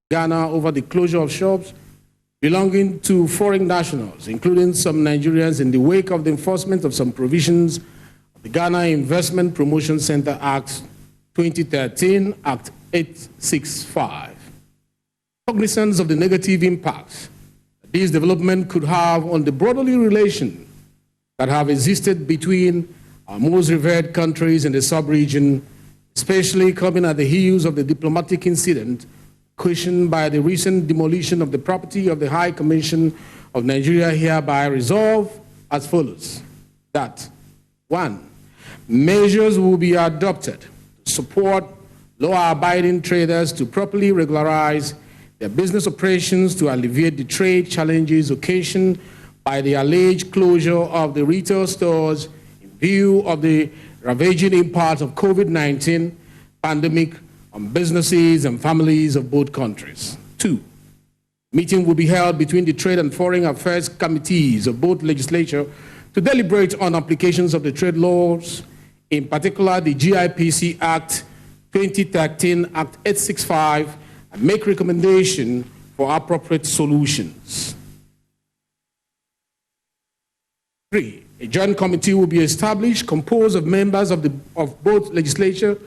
Ghana over the closure of shops belonging to foreign nationals, including some Nigerians, in the wake of the enforcement of some provisions of the Ghana Investment Promotion Center Act 2013, Act 865. Cognizance of the negative impacts this development could have on the brotherly relation that have existed between our most revered countries in the sub-region, especially coming at the heels of the diplomatic incident questioned by the recent demolition of the property of the High Commission of Nigeria, hereby resolve as follows: that 1. Measures will be adopted to support law-abiding traders to properly regularize their business operations to alleviate the trade challenges occasioned by the alleged closure of the retail stores in view of the ravaging impact of COVID-19 pandemic on businesses and families of both countries. 2. Meeting will be held between the Trade and Foreign Affairs Committees of both legislature to deliberate on applications of the trade laws, in particular the GIPC Act 2013, Act 865, and make recommendation for appropriate solutions. 3. A joint committee will be established composed of members of both legislature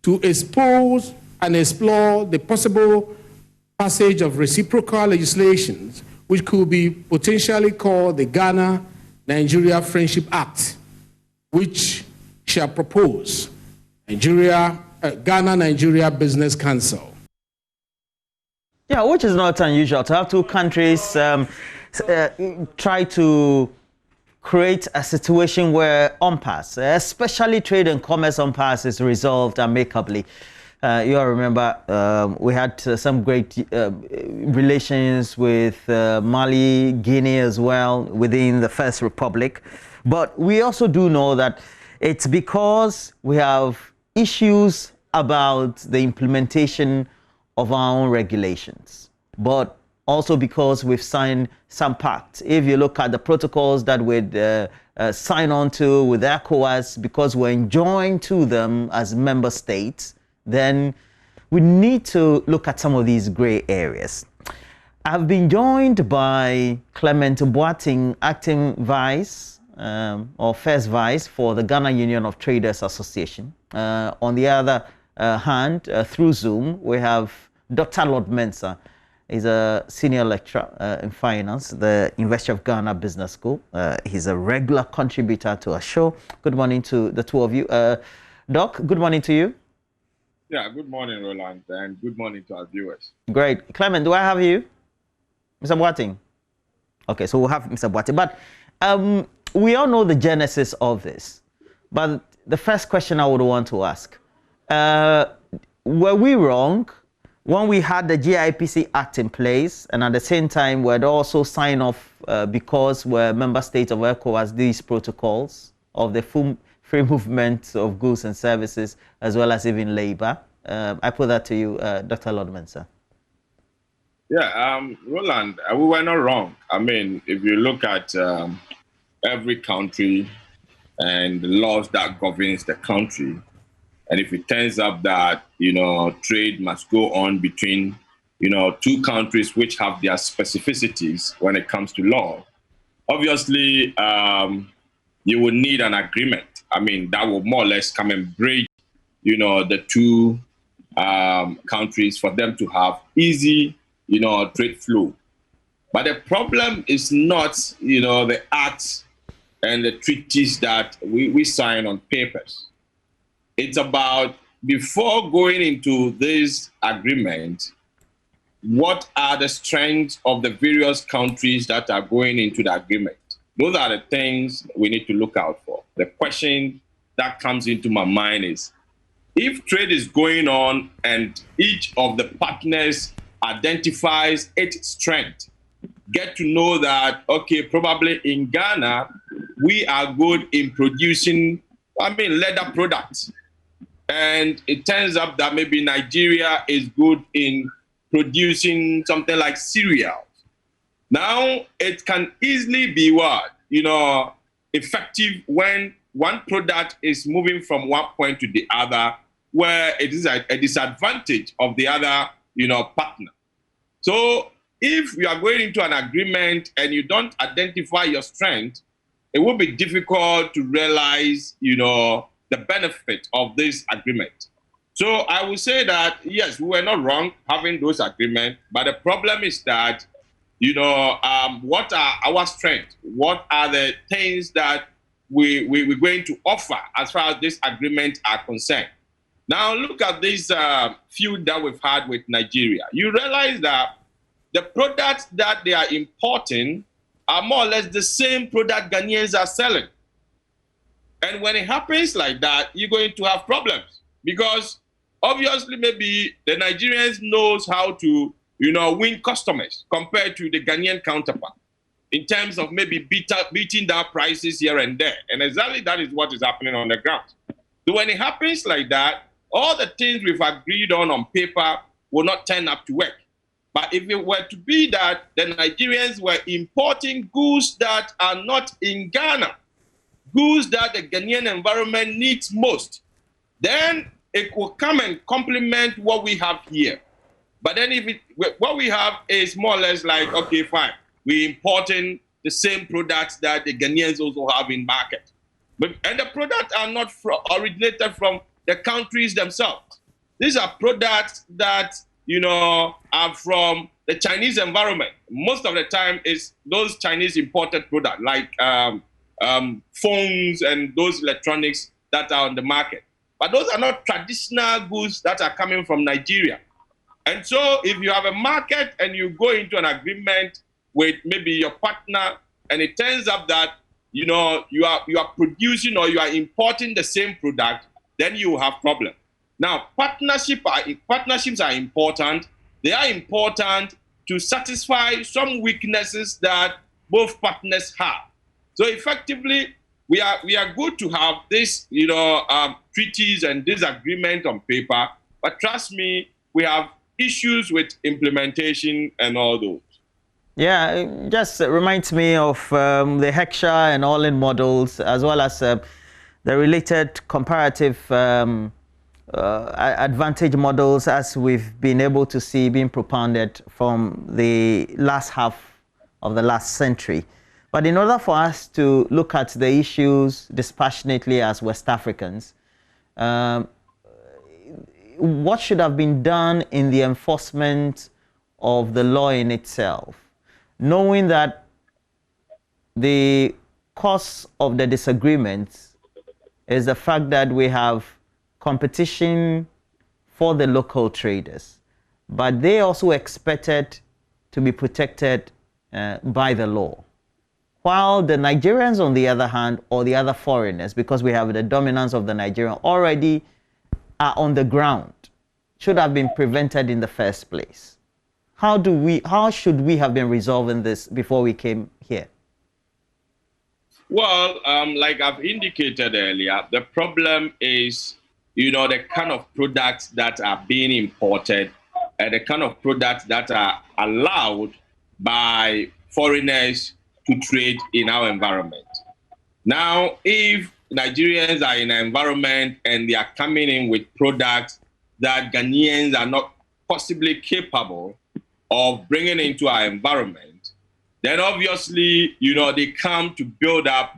to expose and explore the possible passage of reciprocal legislations which could be potentially called the Ghana-Nigeria Friendship Act, which shall propose Ghana-Nigeria Business Council. Yeah, which is not unusual to have two countries try to create a situation where impasse, especially trade and commerce impasse, is resolved amicably. You all remember we had some great relations with Mali, Guinea as well within the First Republic. But we also do know that it's because we have issues about the implementation of our own regulations, but also because we've signed some pacts. If you look at the protocols that we'd sign on to with ECOWAS, because we're enjoined to them as member states, then we need to look at some of these gray areas. I've been joined by Clement Boateng, acting vice or first vice for the Ghana Union of Traders Association. On the other hand, through Zoom, we have Dr. Lord Mensah. He's a senior lecturer in finance, the University of Ghana Business School. He's a regular contributor to our show. Good morning to the two of you. Doc, good morning to you. Yeah, good morning, Roland, and good morning to our viewers. Great. Clement, do I have you? Mr. Boateng? Okay, so we'll have Mr. Boateng. But we all know the genesis of this. But the first question I would want to ask, were we wrong when we had the GIPC Act in place, and at the same time we'd also sign off because we're member states of ECOWAS, these protocols of the free movement of goods and services, as well as even labor? I put that to you, Dr. Lord Mensah. Yeah, Roland, we were not wrong. I mean, if you look at every country and the laws that governs the country, and if it turns up that, trade must go on between, two countries which have their specificities when it comes to law, obviously, you would need an agreement. I mean, that will more or less come and bridge, the two countries for them to have easy, trade flow. But the problem is not, the acts and the treaties that we sign on papers. It's about, before going into this agreement, what are the strengths of the various countries that are going into the agreement? Those are the things we need to look out for. The question that comes into my mind is, if trade is going on and each of the partners identifies its strength, get to know that, okay, probably in Ghana, we are good in producing, leather products. And it turns up that maybe Nigeria is good in producing something like cereals. Now, it can easily be effective when one product is moving from one point to the other, where it is a disadvantage of the other, partner. So if you are going into an agreement and you don't identify your strength, it will be difficult to realize, the benefit of this agreement. So I would say that, yes, we were not wrong having those agreements, but the problem is that, what are our strengths? What are the things that we're going to offer as far as this agreement are concerned? Now, look at this feud that we've had with Nigeria. You realize that the products that they are importing are more or less the same product Ghanaians are selling. And when it happens like that, you're going to have problems because obviously maybe the Nigerians knows how to, win customers compared to the Ghanaian counterpart in terms of maybe beating down prices here and there. And exactly that is what is happening on the ground. So when it happens like that, all the things we've agreed on paper will not turn up to work. But if it were to be that the Nigerians were importing goods that are not in Ghana, goods that the Ghanaian environment needs most, then it will come and complement what we have here. But then what we have is more or less like, okay, fine, we're importing the same products that the Ghanaians also have in market. And the products are not originated from the countries themselves. These are products that, are from the Chinese environment. Most of the time is those Chinese imported products like phones and those electronics that are on the market. But those are not traditional goods that are coming from Nigeria. And so if you have a market and you go into an agreement with maybe your partner and it turns up that, you are producing or you are importing the same product, then you have problem. Now, partnerships are important. They are important to satisfy some weaknesses that both partners have. So effectively, we are good to have this, treaties and this agreement on paper. But trust me, we have issues with implementation and all those. Yeah, it just reminds me of the Heckscher and all-in models, as well as the related comparative advantage models, as we've been able to see being propounded from the last half of the last century. But in order for us to look at the issues dispassionately as West Africans, what should have been done in the enforcement of the law in itself, knowing that the cause of the disagreements is the fact that we have competition for the local traders, but they also expected to be protected by the law. While the Nigerians, on the other hand, or the other foreigners, because we have the dominance of the Nigerian already are on the ground, should have been prevented in the first place. How should we have been resolving this before we came here? Well, like I've indicated earlier, the problem is, the kind of products that are being imported and the kind of products that are allowed by foreigners to trade in our environment. Now, if Nigerians are in an environment and they are coming in with products that Ghanaians are not possibly capable of bringing into our environment, then obviously, they come to build up,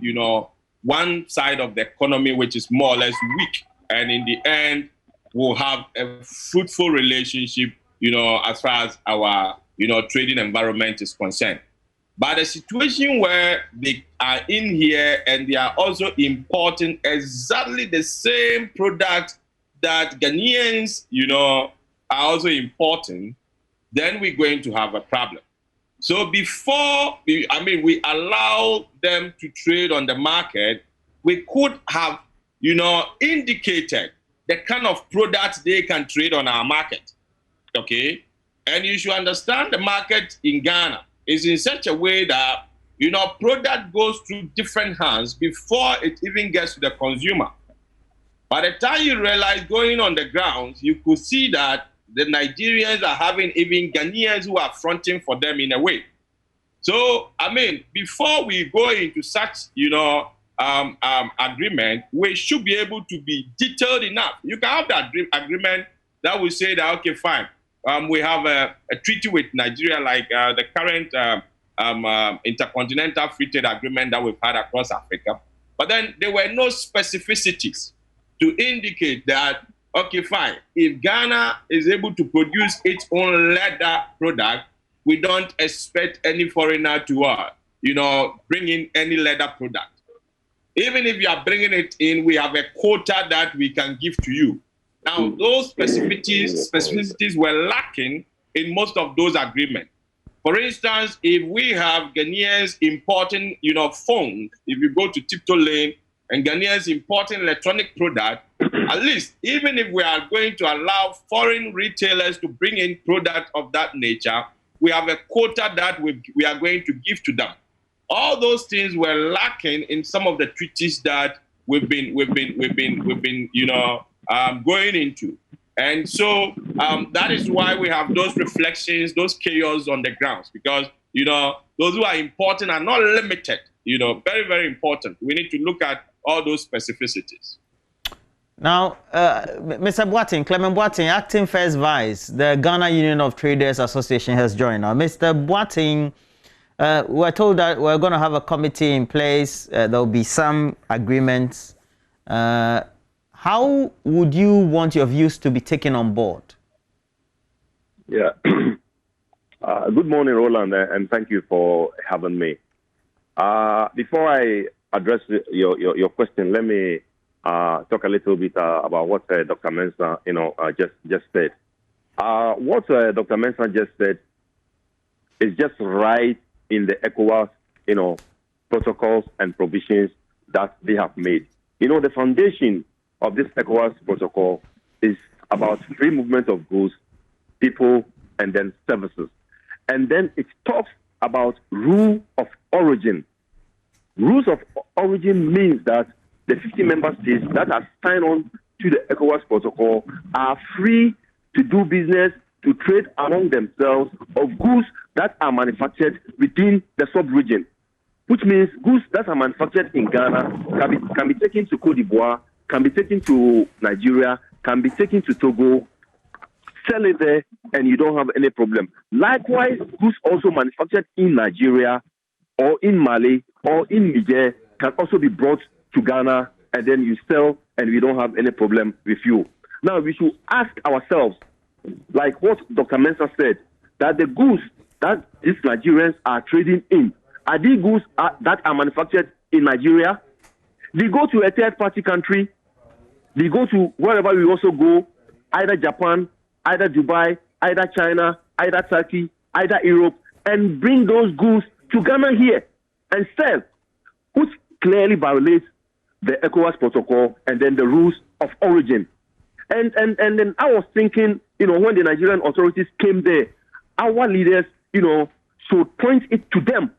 one side of the economy which is more or less weak. And in the end, we'll have a fruitful relationship, as far as our, trading environment is concerned. But a situation where they are in here and they are also importing exactly the same product that Ghanaians, are also importing, then we're going to have a problem. So before, we allow them to trade on the market, we could have, indicated the kind of products they can trade on our market, okay? And you should understand the market in Ghana is in such a way that, product goes through different hands before it even gets to the consumer. By the time you realize going on the ground, you could see that the Nigerians are having even Ghanaians who are fronting for them in a way. So, before we go into such, agreement, we should be able to be detailed enough. You can have that agreement that will say that, okay, fine, we have a treaty with Nigeria, like the current intercontinental free trade agreement that we've had across Africa. But then there were no specificities to indicate that, okay, fine, if Ghana is able to produce its own leather product, we don't expect any foreigner to, bring in any leather product. Even if you are bringing it in, we have a quota that we can give to you. Now, those specificities were lacking in most of those agreements. For instance, if we have Ghanaians importing, phones, if you go to Tiptoe Lane and Ghanaians importing electronic product, at least, even if we are going to allow foreign retailers to bring in product of that nature, we have a quota that we are going to give to them. All those things were lacking in some of the treaties that we've been going into. And so that is why we have those reflections, those chaos on the grounds, because, those who are important are not limited, very, very important. We need to look at all those specificities. Now, Mr. Boateng, Clement Boateng, acting first vice, the Ghana Union of Traders Association has joined now. Mr. Boateng, we're told that we're going to have a committee in place. There will be some agreements. How would you want your views to be taken on board? Yeah. Good morning, Roland, and thank you for having me. Before I address your question, let me talk a little bit about what Dr. Mensah, just said. What Dr. Mensah just said is just right in the ECOWAS, protocols and provisions that they have made. The foundation of this ECOWAS protocol is about free movement of goods, people, and then services. And then it talks about rule of origin. Rules of origin means that the 50 member states that are signed on to the ECOWAS protocol are free to do business, to trade among themselves of goods that are manufactured within the sub-region, which means goods that are manufactured in Ghana can be taken to Cote d'Ivoire, can be taken to Nigeria, can be taken to Togo, sell it there, and you don't have any problem. Likewise, goods also manufactured in Nigeria or in Mali or in Niger can also be brought to Ghana, and then you sell, and we don't have any problem with you. Now, we should ask ourselves, like what Dr. Mensah said, that the goods that these Nigerians are trading in, are these goods that are manufactured in Nigeria? They go to a third-party country. They go to wherever we also go, either Japan, either Dubai, either China, either Turkey, either Europe, and bring those goods to Ghana here and sell, which clearly violates the ECOWAS protocol and then the rules of origin. And then I was thinking, when the Nigerian authorities came there, our leaders, should point it to them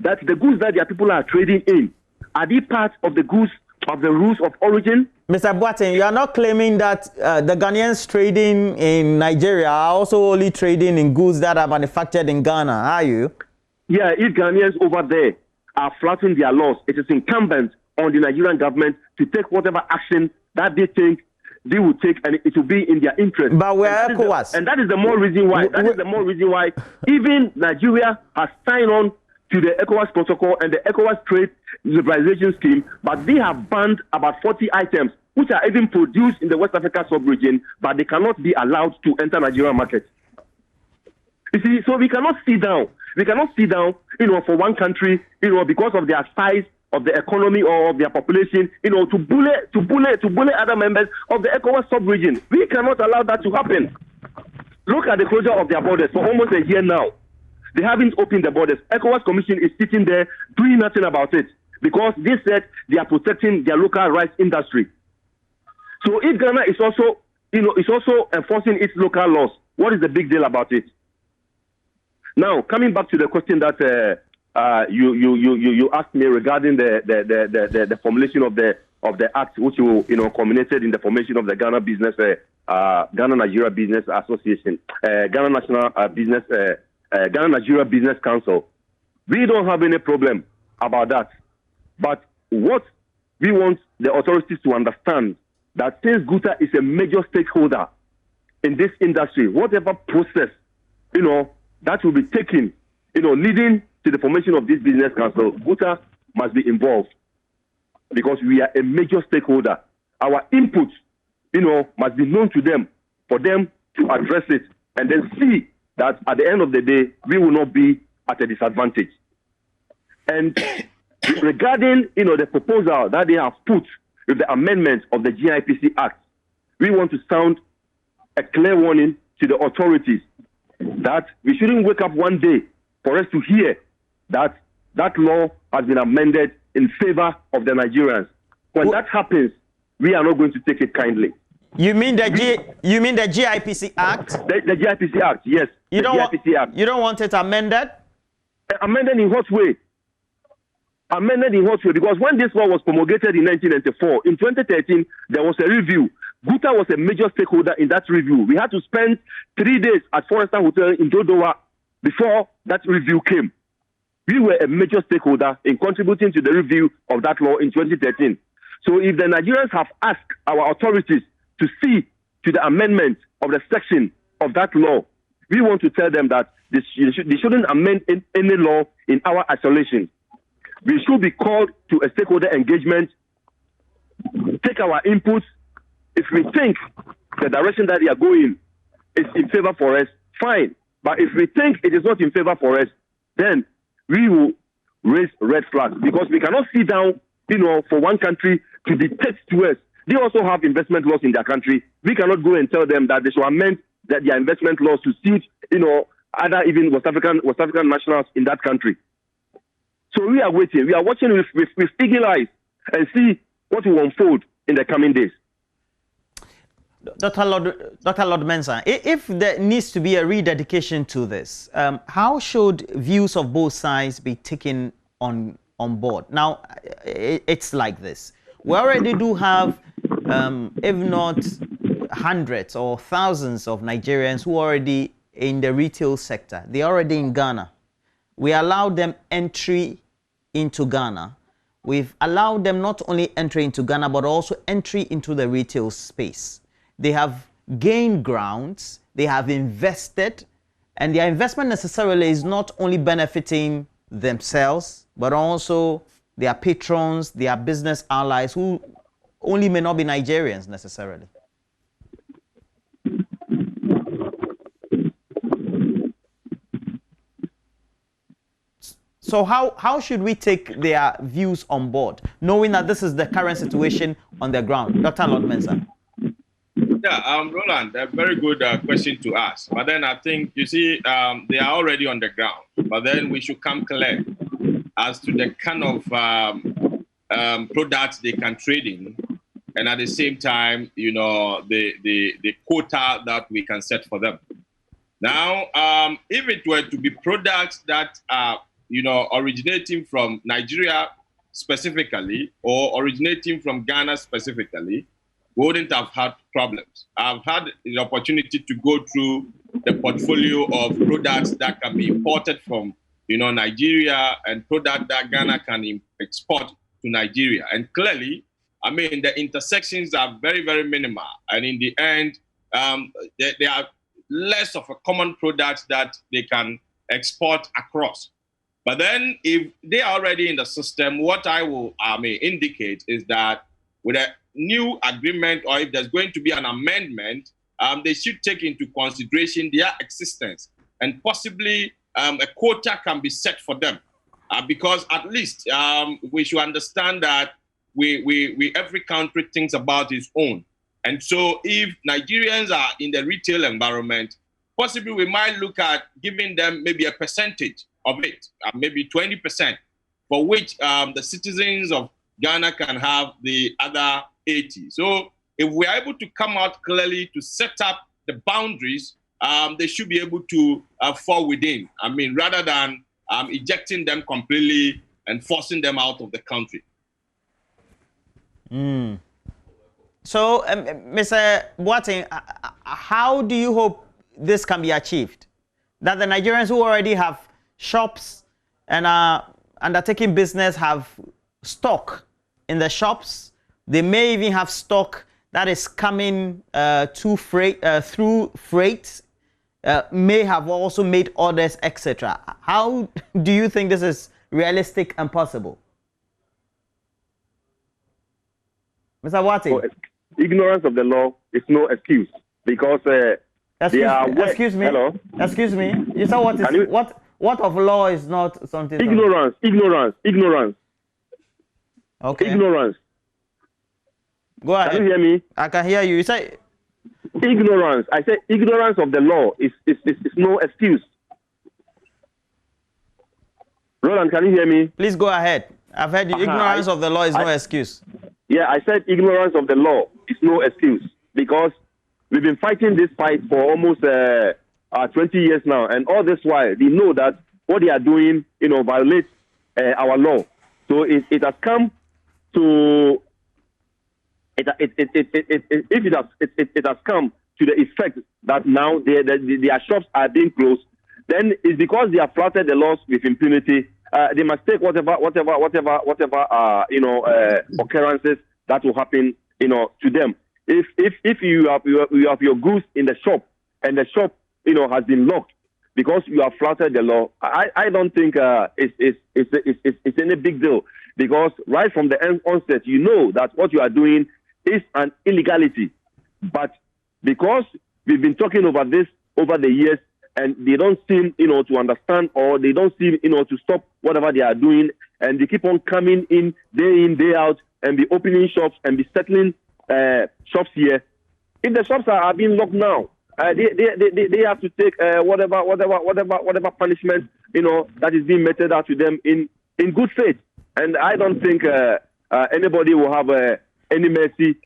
that the goods that their people are trading in, are they part of the goods of the rules of origin? Mr. Boateng, you are not claiming that the Ghanaians trading in Nigeria are also only trading in goods that are manufactured in Ghana, are you? Yeah, if Ghanaians over there are flouting their laws, it is incumbent on the Nigerian government to take whatever action that they think they will take, and it will be in their interest. But we're ECOWAS. And that is the more reason why. That is the more reason why even Nigeria has signed on to the ECOWAS protocol and the ECOWAS trade liberalization scheme, but they have banned about 40 items which are even produced in the West Africa sub-region, but they cannot be allowed to enter Nigerian market. You see, so we cannot sit down. We cannot sit down, for one country, because of their size of the economy or of their population, to bully other members of the ECOWAS sub-region. We cannot allow that to happen. Look at the closure of their borders for almost a year now. They haven't opened the borders. ECOWAS Commission is sitting there doing nothing about it because they said they are protecting their local rice industry. So if Ghana is also, enforcing its local laws, what is the big deal about it? Now, coming back to the question that you asked me regarding the formulation of the act, which culminated in the formation of the Ghana Nigeria Business Association, Ghana National Ghana Nigeria Business Council. We don't have any problem about that. But what we want the authorities to understand that since Guta is a major stakeholder in this industry, whatever process, that will be taken, leading to the formation of this business council, Guta must be involved because we are a major stakeholder. Our input, must be known to them for them to address it and then see that at the end of the day, we will not be at a disadvantage. And regarding, the proposal that they have put with the amendment of the GIPC Act, we want to sound a clear warning to the authorities that we shouldn't wake up one day for us to hear that that law has been amended in favor of the Nigerians. When that happens, we are not going to take it kindly. You mean the GIPC Act? The GIPC Act, yes. You don't Act. You don't want it amended? Amended in what way? Amended in what way? Because when this law was promulgated in 1994, in 2013, there was a review. Guta was a major stakeholder in that review. We had to spend 3 days at Forester Hotel in Dodowa before that review came. We were a major stakeholder in contributing to the review of that law in 2013. So if the Nigerians have asked our authorities to see to the amendment of the section of that law, we want to tell them that they shouldn't amend any law in our isolation. We should be called to a stakeholder engagement, take our inputs. If we think the direction that they are going is in favor for us, fine. But if we think it is not in favor for us, then we will raise red flags because we cannot sit down, for one country to dictate to us. They also have investment laws in their country. We cannot go and tell them that they should amend their investment laws to suit, other even West African nationals in that country. So we are waiting. We are watching with eagle eyes and see what will unfold in the coming days. Dr. Lord Mensah, if there needs to be a rededication to this, how should views of both sides be taken on board? Now, it's like this. We already do have, if not hundreds or thousands of Nigerians who are already in the retail sector. They're already in Ghana. We allowed them entry into Ghana. We've allowed them not only entry into Ghana, but also entry into the retail space. They have gained grounds, they have invested, and their investment necessarily is not only benefiting themselves, but also their patrons, their business allies, who only may not be Nigerians necessarily. So how should we take their views on board, knowing that this is the current situation on the ground? Dr. Lord Mensah. Yeah, Roland, a very good question to ask. But then I think, you see, they are already on the ground. But then we should come clear as to the kind of products they can trade in. And at the same time, the quota that we can set for them. Now, if it were to be products that are, originating from Nigeria specifically or originating from Ghana specifically, we wouldn't have had problems. I've had the opportunity to go through the portfolio of products that can be imported from, Nigeria and products that Ghana can export to Nigeria. And clearly, the intersections are very, very minimal. And in the end, there are less of a common product that they can export across. But then if they are already in the system, what I will indicate is that with a new agreement, or if there's going to be an amendment, they should take into consideration their existence, and possibly a quota can be set for them, because at least we should understand that we every country thinks about its own. And so if Nigerians are in the retail environment, possibly we might look at giving them maybe a percentage of it, maybe 20%, for which the citizens of Ghana can have the other 80. So if we are able to come out clearly to set up the boundaries, they should be able to fall within. Rather than ejecting them completely and forcing them out of the country. So, Mr. Boateng, how do you hope this can be achieved? That the Nigerians who already have shops and are undertaking business have stock in the shops. They may even have stock that is coming through freight may have also made orders, etc. How do you think this is realistic and possible? Mr. Wati? So, ignorance of the law is no excuse because excuse me. Hello? Excuse me. You said what of law is not something? Ignorance. Okay. Ignorance. Go ahead. Can you hear me? I can hear you. You say ignorance. I said ignorance of the law is no excuse. Roland, can you hear me? Please go ahead. I've heard you. Ignorance of the law is no excuse. Yeah, I said ignorance of the law is no excuse because we've been fighting this fight for almost 20 years now, and all this while they know that what they are doing, violates our law. So it has come to it has come to the effect that now their shops are being closed. Then it's because they have flouted the laws with impunity. They must take whatever occurrences that will happen, to them. If you have your goods in the shop and the shop, has been locked because you have flouted the law, I don't think it's any big deal because right from the onset, you know that what you are doing is an illegality. But because we've been talking over this over the years, and they don't seem, to understand, or they don't seem, to stop whatever they are doing, and they keep on coming in, day out, and be opening shops and be settling shops here. If the shops are being locked now, they have to take whatever punishment, that is being meted out to them in good faith. And I don't think anybody will have any mercy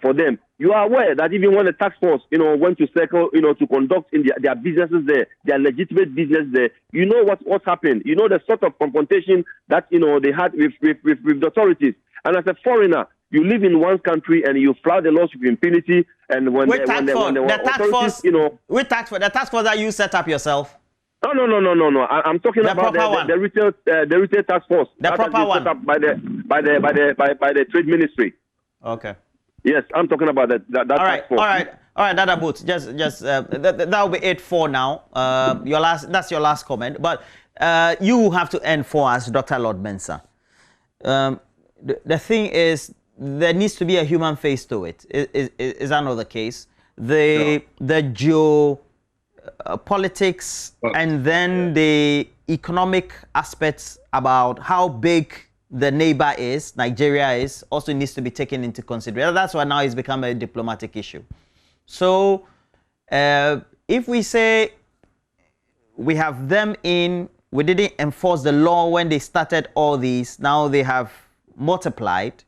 for them. You are aware that even when the task force, went to circle, to conduct in their businesses there, their legitimate business there, you know what's happened. You know the sort of confrontation that they had with the authorities. And as a foreigner, you live in one country and you flout the laws with impunity. And when the task force that you set up yourself. No. I'm talking about the retail task force. The proper one. Set up by the trade ministry. Okay. Yes, I'm talking about that task force. All right, Dada Boots. That will be it for now. That's your last comment. But you have to end for us, Dr. Lord Mensah. The thing is, there needs to be a human face to it. Is that not the case? The politics and then the economic aspects about how big the neighbor is, Nigeria is, also needs to be taken into consideration. That's why now it's become a diplomatic issue. So if we say we have them in, we didn't enforce the law when they started all these, now they have multiplied,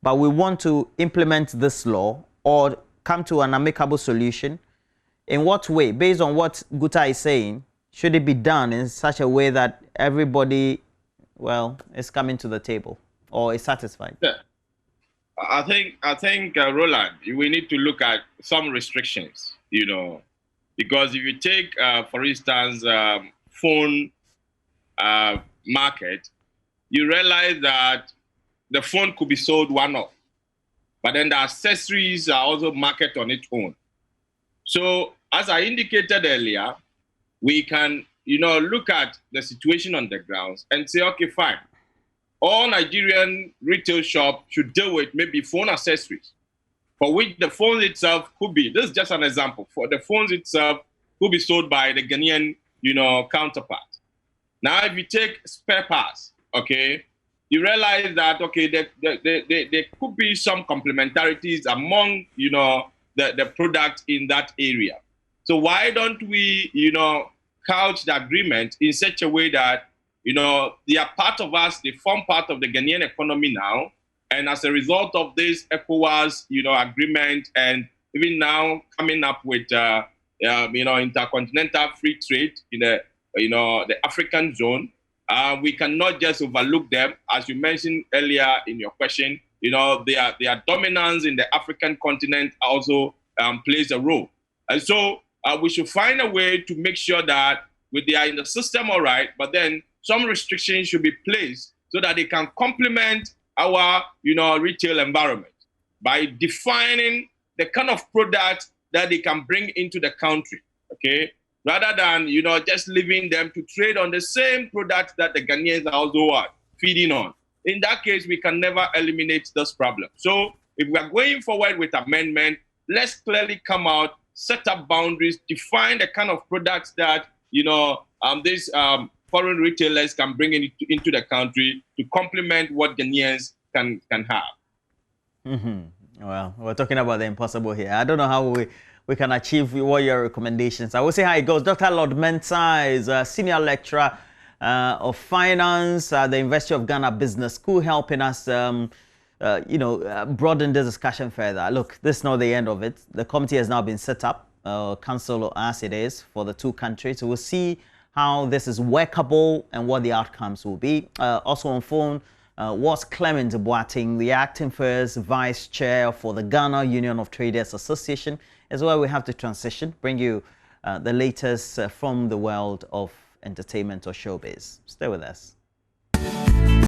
but we want to implement this law or come to an amicable solution, in what way, based on what Guta is saying, should it be done in such a way that everybody, is coming to the table or is satisfied? Yeah. I think Roland, we need to look at some restrictions, because if you take, for instance, phone market, you realize that the phone could be sold one-off, but then the accessories are also marketed on its own. So as I indicated earlier, we can, look at the situation on the grounds and say, okay, fine. All Nigerian retail shops should deal with maybe phone accessories, for which the phone itself could be, this is just an example, for the phones itself could be sold by the Ghanaian, counterpart. Now, if you take spare parts, okay, you realize that, okay, there could be some complementarities among, the product in that area. So why don't we, couch the agreement in such a way that, they are part of us, they form part of the Ghanaian economy now. And as a result of this ECOWAS, agreement, and even now coming up with, intercontinental free trade in the African zone, we cannot just overlook them. As you mentioned earlier in your question, their dominance in the African continent also plays a role. And so we should find a way to make sure that they are in the system, all right, but then some restrictions should be placed so that they can complement our, retail environment. by defining the kind of product that they can bring into the country, okay? Rather than, just leaving them to trade on the same product that the Ghanaians are also feeding on. In that case, we can never eliminate this problem. So if we are going forward with amendment, let's clearly come out, set up boundaries, define the kind of products that, these foreign retailers can bring into the country to complement what Ghanaians can have. Well, we're talking about the impossible here. I don't know how we can achieve what your recommendations. I will see how it goes. Dr. Lord Mensah is a senior lecturer of finance at the University of Ghana Business School, helping us, broaden this discussion further. Look, this is not the end of it. The committee has now been set up, council as it is, for the two countries. So we'll see how this is workable and what the outcomes will be. Also on phone was Clement Boateng, the acting first vice chair for the Ghana Union of Traders Association, as well. We have to transition, bring you the latest from the world of entertainment or showbiz. Stay with us.